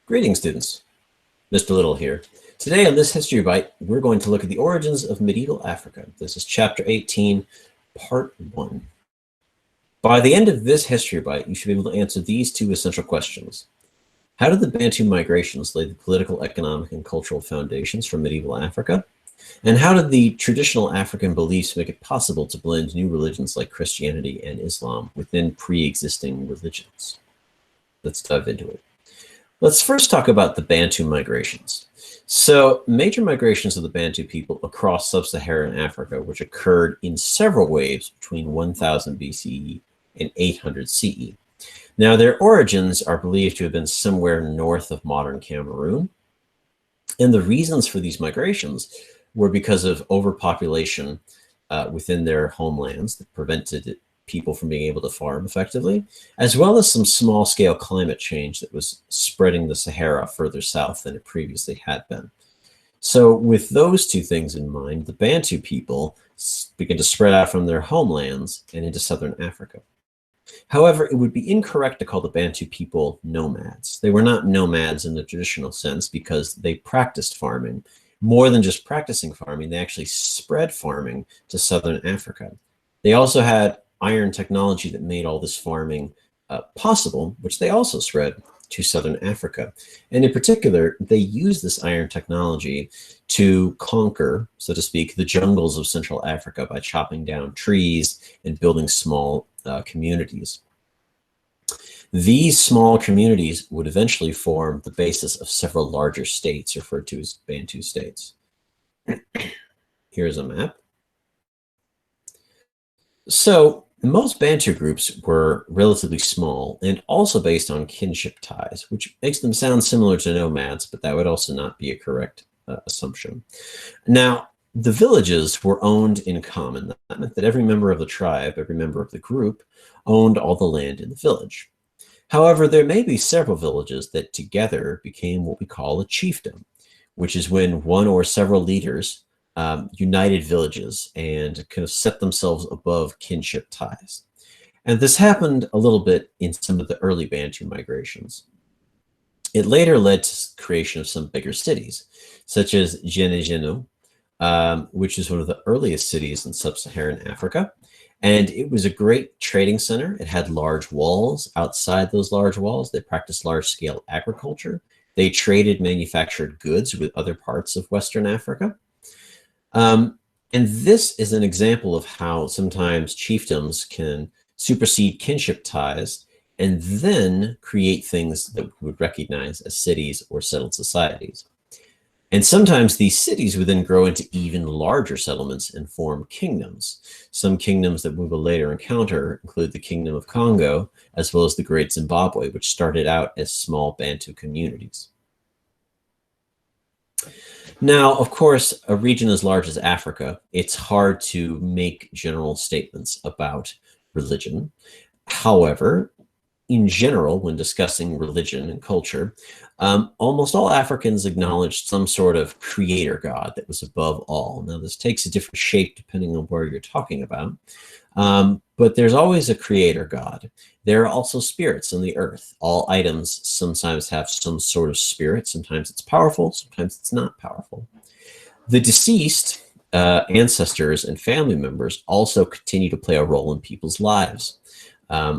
Greetings, students. Mr. Little here. Today on this History Bite, we're going to look at the origins of medieval Africa. This is Chapter 18, Part 1. By the end of this History Bite, you should be able to answer these two essential questions. How did the Bantu migrations lay the political, economic, and cultural foundations for medieval Africa? And how did the traditional African beliefs make it possible to blend new religions like Christianity and Islam within pre-existing religions? Let's dive into it. Let's first talk about the Bantu migrations. So, major migrations of the Bantu people across sub-Saharan Africa, which occurred in several waves between 1000 BCE and 800 CE. Now, their origins are believed to have been somewhere north of modern Cameroon. And the reasons for these migrations were because of overpopulation within their homelands that prevented people from being able to farm effectively, as well as some small-scale climate change that was spreading the Sahara further south than it previously had been. So with those two things in mind, the Bantu people began to spread out from their homelands and into southern Africa. However, it would be incorrect to call the Bantu people nomads. They were not nomads in the traditional sense because they practiced farming. More than just practicing farming, they actually spread farming to southern Africa. They also had iron technology that made all this farming possible, which they also spread to southern Africa. And in particular, they used this iron technology to conquer, so to speak, the jungles of Central Africa by chopping down trees and building small communities. These small communities would eventually form the basis of several larger states referred to as Bantu states. Here's a map. So most Bantu groups were relatively small and also based on kinship ties, which makes them sound similar to nomads, but that would also not be a correct assumption. Now, the villages were owned in common. That meant that every member of the tribe, every member of the group, owned all the land in the village. However, there may be several villages that together became what we call a chiefdom, which is when one or several leaders united villages and kind of set themselves above kinship ties. And this happened a little bit in some of the early Bantu migrations. It later led to the creation of some bigger cities, such as Djenedjenu, which is one of the earliest cities in sub-Saharan Africa. And it was a great trading center. It had large walls. Outside those large walls, they practiced large-scale agriculture. They traded manufactured goods with other parts of Western Africa. And this is an example of how sometimes chiefdoms can supersede kinship ties and then create things that we would recognize as cities or settled societies. And sometimes these cities would then grow into even larger settlements and form kingdoms. Some kingdoms that we will later encounter include the Kingdom of Congo, as well as the Great Zimbabwe, which started out as small Bantu communities. Now, of course, a region as large as Africa, it's hard to make general statements about religion. However, in general, when discussing religion and culture, almost all Africans acknowledged some sort of creator god that was above all. Now, this takes a different shape depending on where you're talking about, but there's always a creator god. There are also spirits on the earth. All items sometimes have some sort of spirit. Sometimes it's powerful, sometimes it's not powerful. The deceased ancestors and family members also continue to play a role in people's lives.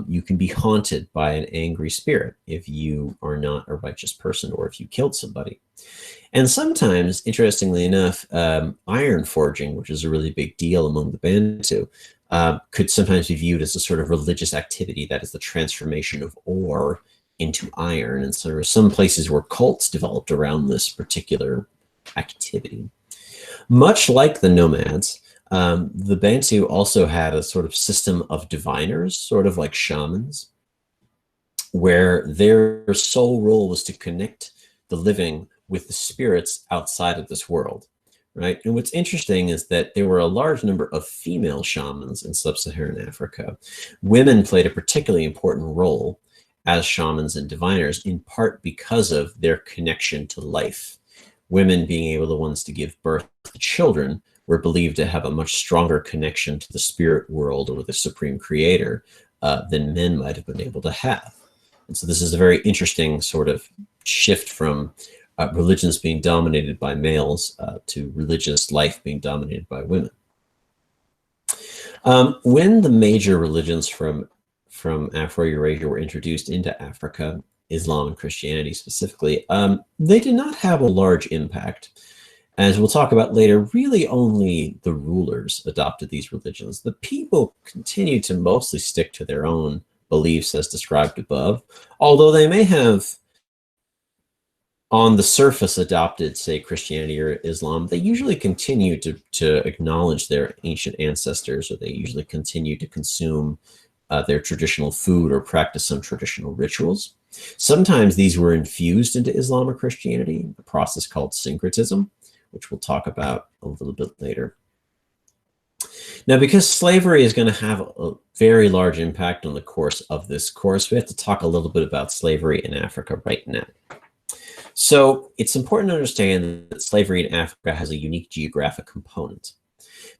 You can be haunted by an angry spirit if you are not a righteous person or if you killed somebody. And sometimes, interestingly enough, iron forging, which is a really big deal among the Bantu, could sometimes be viewed as a sort of religious activity, that is the transformation of ore into iron. And so there are some places where cults developed around this particular activity. Much like the nomads, the Bantu also had a sort of system of diviners, sort of like shamans, where their sole role was to connect the living with the spirits outside of this world, right? And what's interesting is that there were a large number of female shamans in sub-Saharan Africa. Women played a particularly important role as shamans and diviners, in part because of their connection to life. Women being able the ones to give birth to children were believed to have a much stronger connection to the spirit world or the supreme creator than men might have been able to have. And so this is a very interesting sort of shift from religions being dominated by males to religious life being dominated by women. When the major religions from Afro-Eurasia were introduced into Africa, Islam and Christianity specifically, they did not have a large impact. As we'll talk about later, really only the rulers adopted these religions. The people continued to mostly stick to their own beliefs as described above, although they may have on the surface adopted, say, Christianity or Islam. They usually continue to acknowledge their ancient ancestors, or they usually continue to consume their traditional food or practice some traditional rituals. Sometimes these were infused into Islam or Christianity, a process called syncretism, which we'll talk about a little bit later. Now, because slavery is going to have a very large impact on the course of this course, we have to talk a little bit about slavery in Africa right now. So it's important to understand that slavery in Africa has a unique geographic component.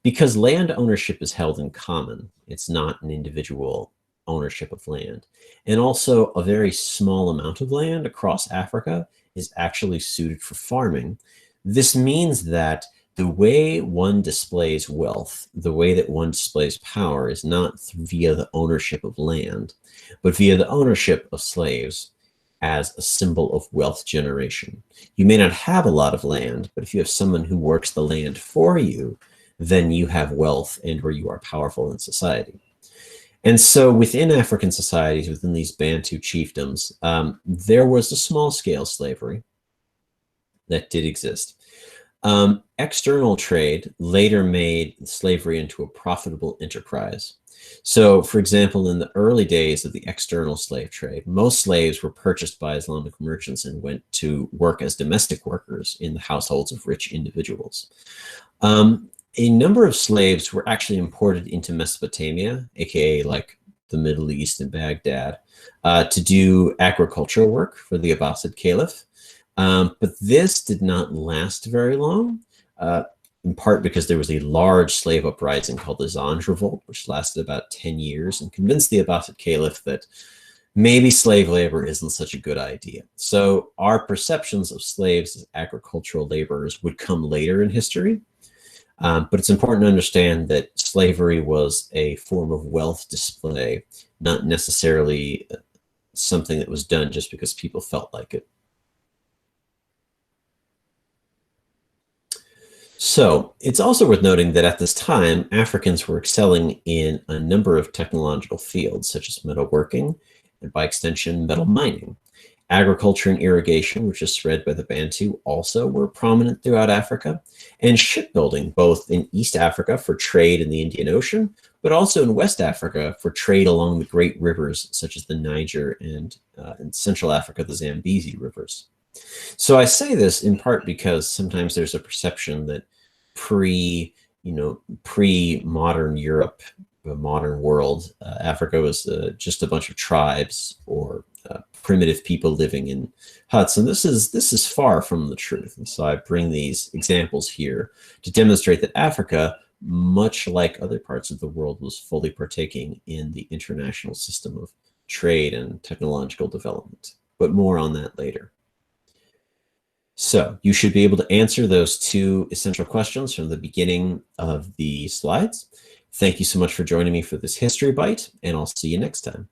Because land ownership is held in common, it's not an individual ownership of land. And also a very small amount of land across Africa is actually suited for farming. This means that the way one displays wealth, the way that one displays power is not via the ownership of land, but via the ownership of slaves as a symbol of wealth generation. You may not have a lot of land, but if you have someone who works the land for you, then you have wealth and or you are powerful in society. And so within African societies, within these Bantu chiefdoms, there was a small-scale slavery that did exist. External trade later made slavery into a profitable enterprise. So, for example, in the early days of the external slave trade, most slaves were purchased by Islamic merchants and went to work as domestic workers in the households of rich individuals. A number of slaves were actually imported into Mesopotamia, aka like the Middle East and Baghdad, to do agricultural work for the Abbasid Caliph. But this did not last very long, in part because there was a large slave uprising called the Zanj Revolt, which lasted about 10 years and convinced the Abbasid Caliph that maybe slave labor isn't such a good idea. So our perceptions of slaves as agricultural laborers would come later in history. But it's important to understand that slavery was a form of wealth display, not necessarily something that was done just because people felt like it. So it's also worth noting that at this time, Africans were excelling in a number of technological fields, such as metalworking, and by extension, metal mining. Agriculture and irrigation, which is spread by the Bantu, also were prominent throughout Africa, and shipbuilding, both in East Africa for trade in the Indian Ocean, but also in West Africa for trade along the great rivers, such as the Niger and in Central Africa, the Zambezi rivers. So I say this in part because sometimes there's a perception that pre-modern Europe, the modern world, Africa was just a bunch of tribes or primitive people living in huts, and this is far from the truth. And so I bring these examples here to demonstrate that Africa, much like other parts of the world, was fully partaking in the international system of trade and technological development. But more on that later. So you should be able to answer those two essential questions from the beginning of the slides. Thank you so much for joining me for this history bite, and I'll see you next time.